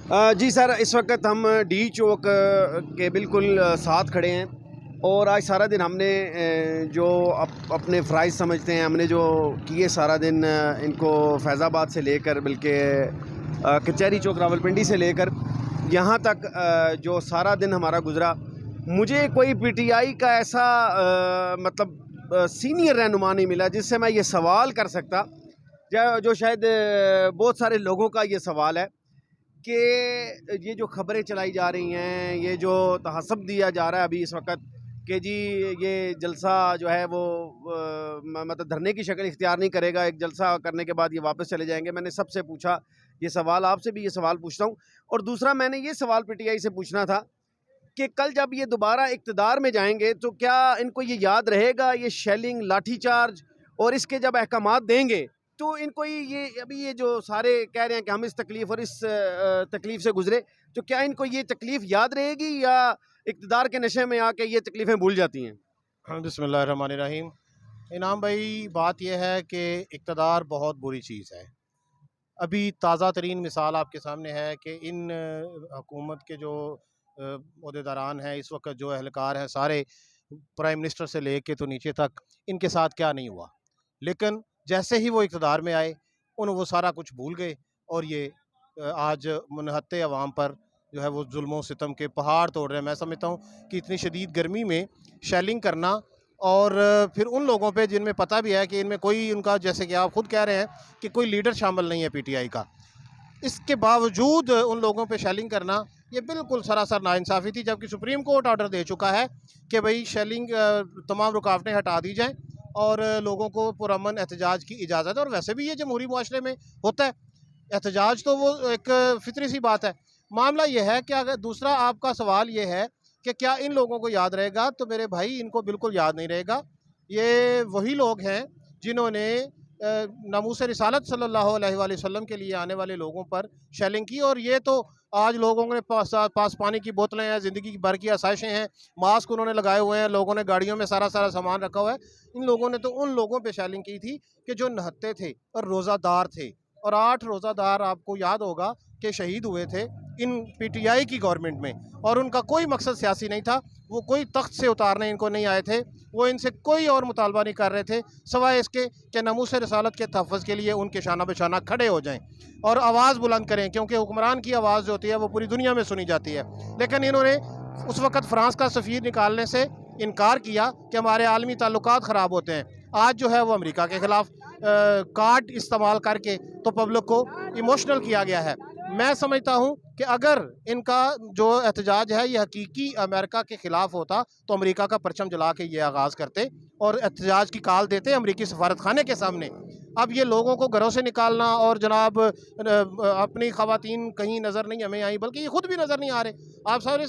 जी sir, इस वक्त हम डी चौक के बिल्कुल साथ खड़े हैं और आज सारा दिन हमने जो अपने फ़राइज़ समझते हैं हमने जो किए सारा दिन, इनको फैज़ाबाद से लेकर बल्कि कचहरी चौक रावलपिंडी से लेकर यहाँ तक जो सारा दिन हमारा गुज़रा, मुझे कोई पीटीआई का ऐसा मतलब सीनियर रहनुमा नहीं मिला जिससे मैं ये सवाल कर सकता, जो शायद बहुत सारे लोगों का ये सवाल है कि ये जो खबरें चलाई जा रही हैं, ये जो तहस्सुब दिया जा रहा है अभी इस वक्त कि जी ये जलसा जो है वो मतलब धरने की शक्ल इख्तियार नहीं करेगा, एक जलसा करने के बाद ये वापस चले जाएंगे। मैंने सबसे पूछा ये सवाल, आपसे भी ये सवाल पूछता हूँ। और दूसरा मैंने ये सवाल पीटीआई से पूछना था कि कल जब ये दोबारा इक़्तिदार में जाएंगे तो क्या इनको ये याद रहेगा, ये शेलिंग, लाठीचार्ज और इसके जब अहकामात देंगे तो इनको ये अभी ये जो सारे कह रहे हैं कि हम इस तकलीफ़ और इस तकलीफ़ से गुजरे, तो क्या इनको ये तकलीफ़ याद रहेगी या इक़्तिदार के नशे में आके ये तकलीफ़ें भूल जाती हैं? हाँ, बिस्मिल्लाहिर्रहमानिर्रहीम। इनाम भाई, बात यह है कि इक़्तिदार बहुत बुरी चीज़ है। अभी ताज़ा तरीन मिसाल आपके सामने है कि इन हुकूमत के जो ओहदेदारान हैं, इस वक्त जो एहलकार हैं, सारे प्राइम मिनिस्टर से लेके तो नीचे तक, इनके साथ क्या नहीं हुआ। लेकिन जैसे ही वो इक़्तिदार में आए, वो सारा कुछ भूल गए और ये आज मुनहत्ते अवाम पर जो है वो जुल्मों सितम के पहाड़ तोड़ रहे हैं। मैं समझता हूँ कि इतनी शदीद गर्मी में शेलिंग करना और फिर उन लोगों पे जिनमें पता भी है कि इनमें कोई उनका, जैसे कि आप खुद कह रहे हैं कि कोई लीडर शामिल नहीं है पीटीआई का, इसके बावजूद उन लोगों पे शेलिंग करना ये बिल्कुल सरासर नाइंसाफ़ी थी। जबकि सुप्रीम कोर्ट ऑर्डर दे चुका है कि भाई शेलिंग तमाम रुकावटें हटा दी जाएँ और लोगों को पुरअमन एहतजाज की इजाज़त है। और वैसे भी ये जमहूरी मुआशरे में होता है, एहतजाज तो वो एक फितरी सी बात है। मामला ये है कि अगर दूसरा आपका सवाल ये है कि क्या इन लोगों को याद रहेगा, तो मेरे भाई इनको बिल्कुल याद नहीं रहेगा। ये वही लोग हैं जिन्होंने नामूस रिसालत सल्लल्लाहु अलैहि वसल्लम के लिए आने वाले लोगों पर शेलिंग की। और ये तो आज लोगों के पास पानी की बोतलें हैं, ज़िंदगी की भर की आसाइशें हैं, मास्क उन्होंने लगाए हुए हैं, लोगों ने गाड़ियों में सारा सामान रखा हुआ है। इन लोगों ने तो उन लोगों पे शेलिंग की थी कि जो नहत्ते थे और रोज़ादार थे। और 8 रोज़ादार आपको याद होगा कि शहीद हुए थे इन पीटीआई की गवर्नमेंट में, और उनका कोई मकसद सियासी नहीं था। वो कोई तख्त से उतारने इनको नहीं आए थे, वो इनसे कोई और मुतालबा नहीं कर रहे थे सवाए इसके कि नामूस रिसालत के तहफ़्फ़ुज़ के लिए उनके शाना बेशाना खड़े हो जाएं और आवाज़ बुलंद करें, क्योंकि हुक्मरान की आवाज़ जो होती है वो पूरी दुनिया में सुनी जाती है। लेकिन इन्होंने उस वक़्त फ्रांस का सफ़ीर निकालने से इनकार किया कि हमारे आलमी ताल्लुकात ख़राब होते हैं। आज जो है वो अमेरिका के ख़िलाफ़ कार्ड इस्तेमाल करके तो पब्लिक को इमोशनल किया गया है। मैं समझता हूँ कि अगर इनका जो एहतजाज है ये हकीकी अमेरिका के ख़िलाफ़ होता तो अमेरिका का परचम जला के ये आगाज़ करते और एहतजाज की कॉल देते अमेरिकी सफारत खाने के सामने। अब ये लोगों को घरों से निकालना और जनाब अपनी ख़वातीन कहीं नज़र नहीं हमें आई, बल्कि ये खुद भी नज़र नहीं आ रहे। आप सारे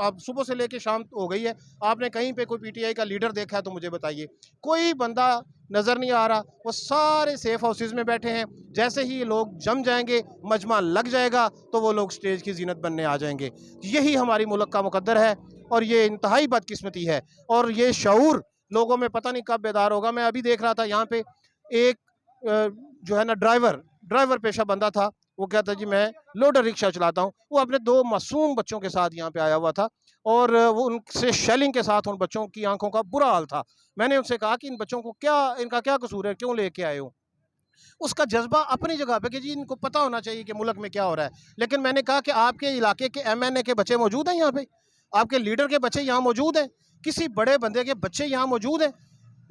आप सुबह से लेके शाम हो गई है, आपने कहीं पे कोई पीटीआई का लीडर देखा है तो मुझे बताइए? कोई बंदा नज़र नहीं आ रहा। वो सारे सेफ हाउसेज़ में बैठे हैं। जैसे ही ये लोग जम जाएंगे, मजमा लग जाएगा, तो वो लोग स्टेज की जीनत बनने आ जाएंगे। यही हमारी मुल्क का मुकद्दर है और ये इंतहाई बदकिस्मती है। और ये शऊर लोगों में पता नहीं कब बेदार होगा। मैं अभी देख रहा था यहाँ पे एक जो है ना ड्राइवर पेशा बंदा था, वो कहता जी मैं लोडर रिक्शा चलाता हूँ। वो अपने 2 मासूम बच्चों के साथ यहाँ पे आया हुआ था और वो उनसे शेलिंग के साथ उन बच्चों की आंखों का बुरा हाल था। मैंने उनसे कहा कि इन बच्चों को इनका क्या कसूर है, क्यों लेके आए हो? उसका जज्बा अपनी जगह पे कि जी इनको पता होना चाहिए कि मुल्क में क्या हो रहा है। लेकिन मैंने कहा कि आपके इलाके के एमएनए के बच्चे मौजूद हैं यहाँ पे, आपके लीडर के बच्चे यहाँ मौजूद हैं, किसी बड़े बंदे के बच्चे यहाँ मौजूद हैं।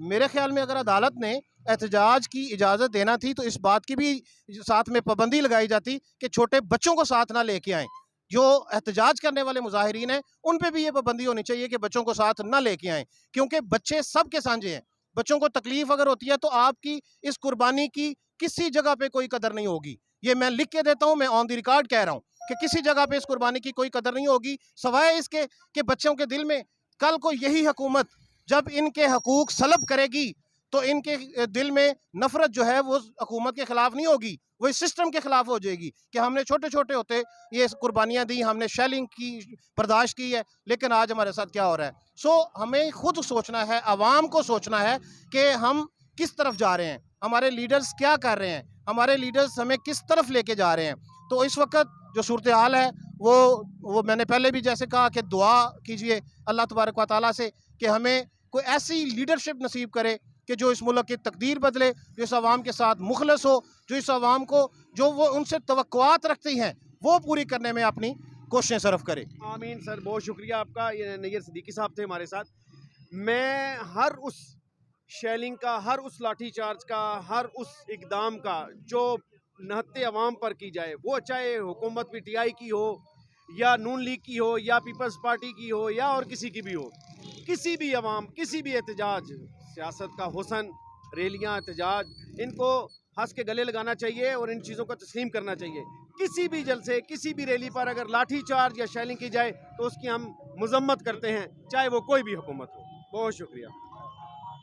मेरे ख्याल में अगर अदालत ने एहतजाज की इजाज़त देना थी तो इस बात की भी साथ में पाबंदी लगाई जाती कि छोटे बच्चों को साथ ना लेके आएँ। जो एहतजाज करने वाले मुजाहिरीन हैं उन पे भी ये पाबंदी होनी चाहिए कि बच्चों को साथ ना लेके आएँ, क्योंकि बच्चे सबके साझे हैं। बच्चों को तकलीफ़ अगर होती है तो आपकी इस कुर्बानी की किसी जगह पे कोई कदर नहीं होगी। ये मैं लिख के देता हूँ, मैं ऑन द रिकॉर्ड कह रहा हूँ कि किसी जगह पे इस कुर्बानी की कोई कदर नहीं होगी, सवाए इसके कि बच्चों के दिल में कल को यही हुकूमत जब इनके हकूक सलब करेगी तो इनके दिल में नफरत जो है वो हुकूमत के ख़िलाफ़ नहीं होगी, वो इस सिस्टम के ख़िलाफ़ हो जाएगी कि हमने छोटे छोटे होते ये कुर्बानियाँ दी, हमने शेलिंग की बर्दाश्त की है, लेकिन आज हमारे साथ क्या हो रहा है। हमें खुद सोचना है, आवाम को सोचना है कि हम किस तरफ जा रहे हैं, हमारे लीडर्स क्या कर रहे हैं, हमारे लीडर्स हमें किस तरफ लेके जा रहे हैं। तो इस वक्त जो सूरत हाल है वो मैंने पहले भी जैसे कहा कि दुआ कीजिए अल्लाह तबारक व तआला से कि हमें कोई ऐसी लीडरशिप नसीब करे कि जो इस मुल्क की तकदीर बदले, जो इस आवाम के साथ मुखलस हो, जो इस आवाम को जो वो उनसे तवक्कुआत रखती हैं वो पूरी करने में अपनी कोशिशें सर्फ करे। आमीन सर, बहुत शुक्रिया आपका। ये नैयर सिद्दीकी साहब थे हमारे साथ। मैं हर उस शेलिंग का, हर उस लाठी चार्ज का, हर उस इकदाम का जो नहत्ते अवाम पर की जाए, वो चाहे हुकूमत पीटीआई की हो या नून लीग की हो या पीपल्स पार्टी की हो या और किसी की भी हो, किसी भी अवाम, किसी भी एहतजाज, सियासत का हुसन, रैलियाँ, एहतजाज, इनको हंस के गले लगाना चाहिए और इन चीज़ों को तस्लीम करना चाहिए। किसी भी जलसे, किसी भी रैली पर अगर लाठी चार्ज या शेलिंग की जाए तो उसकी हम मजम्मत करते हैं, चाहे वो कोई भी हुकूमत हो। बहुत शुक्रिया।